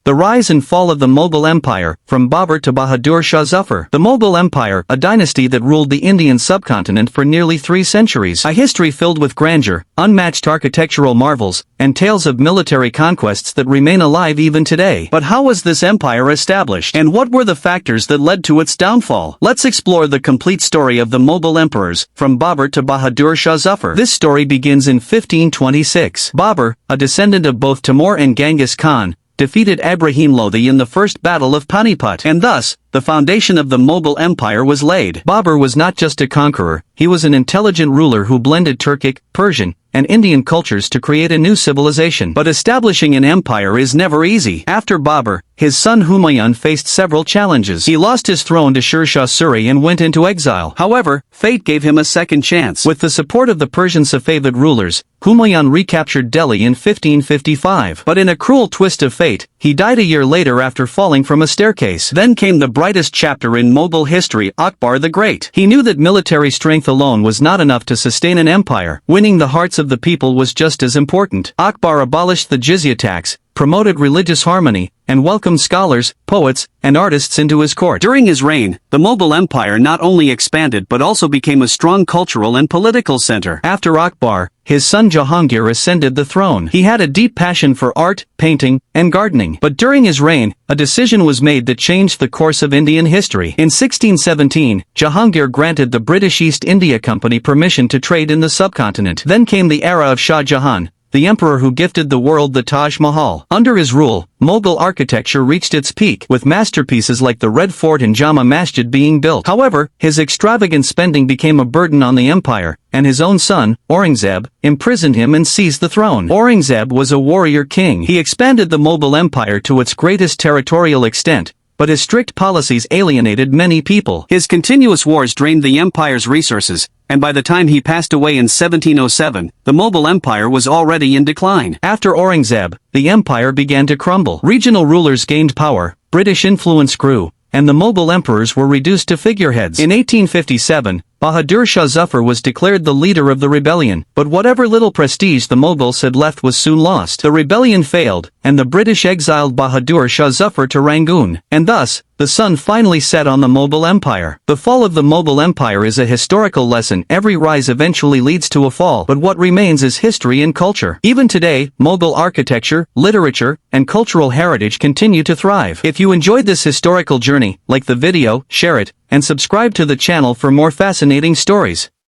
The rise and fall of the Mughal Empire, from Babur to Bahadur Shah Zafar. The Mughal Empire, a dynasty that ruled the Indian subcontinent for nearly 3 centuries. A history filled with grandeur, unmatched architectural marvels, and tales of military conquests that remain alive even today. But how was this empire established? And what were the factors that led to its downfall? Let's explore the complete story of the Mughal emperors, from Babur to Bahadur Shah Zafar. This story begins in 1526. Babur, a descendant of both Timur and Genghis Khan, defeated Ibrahim Lodi in the First Battle of Panipat, and thus, the foundation of the Mughal Empire was laid. Babur was not just a conqueror, he was an intelligent ruler who blended Turkic, Persian, and Indian cultures to create a new civilization. But establishing an empire is never easy. After Babur, his son Humayun faced several challenges. He lost his throne to Sher Shah Suri and went into exile. However, fate gave him a second chance. With the support of the Persian Safavid rulers, Humayun recaptured Delhi in 1555. But in a cruel twist of fate, he died a year later after falling from a staircase. Then came the brightest chapter in Mughal history, Akbar the Great. He knew that military strength alone was not enough to sustain an empire. Winning the hearts of the people was just as important. Akbar abolished the jizya tax, promoted religious harmony, and welcomed scholars, poets, and artists into his court. During his reign, the Mughal Empire not only expanded but also became a strong cultural and political center. After Akbar, his son Jahangir ascended the throne. He had a deep passion for art, painting, and gardening. But during his reign, a decision was made that changed the course of Indian history. In 1617, Jahangir granted the British East India Company permission to trade in the subcontinent. Then came the era of Shah Jahan, the emperor who gifted the world the Taj Mahal. Under his rule, Mughal architecture reached its peak, with masterpieces like the Red Fort and Jama Masjid being built. However, his extravagant spending became a burden on the empire, and his own son, Aurangzeb, imprisoned him and seized the throne. Aurangzeb was a warrior king. He expanded the Mughal Empire to its greatest territorial extent, but his strict policies alienated many people. His continuous wars drained the empire's resources, and by the time he passed away in 1707, the Mughal Empire was already in decline. After Aurangzeb, the empire began to crumble. Regional rulers gained power, British influence grew, and the Mughal emperors were reduced to figureheads. In 1857, Bahadur Shah Zafar was declared the leader of the rebellion, but whatever little prestige the Mughals had left was soon lost. The rebellion failed, and the British exiled Bahadur Shah Zafar to Rangoon, and thus, the sun finally set on the Mughal Empire. The fall of the Mughal Empire is a historical lesson. Every rise eventually leads to a fall, but what remains is history and culture. Even today, Mughal architecture, literature, and cultural heritage continue to thrive. If you enjoyed this historical journey, like the video, share it, and subscribe to the channel for more fascinating stories.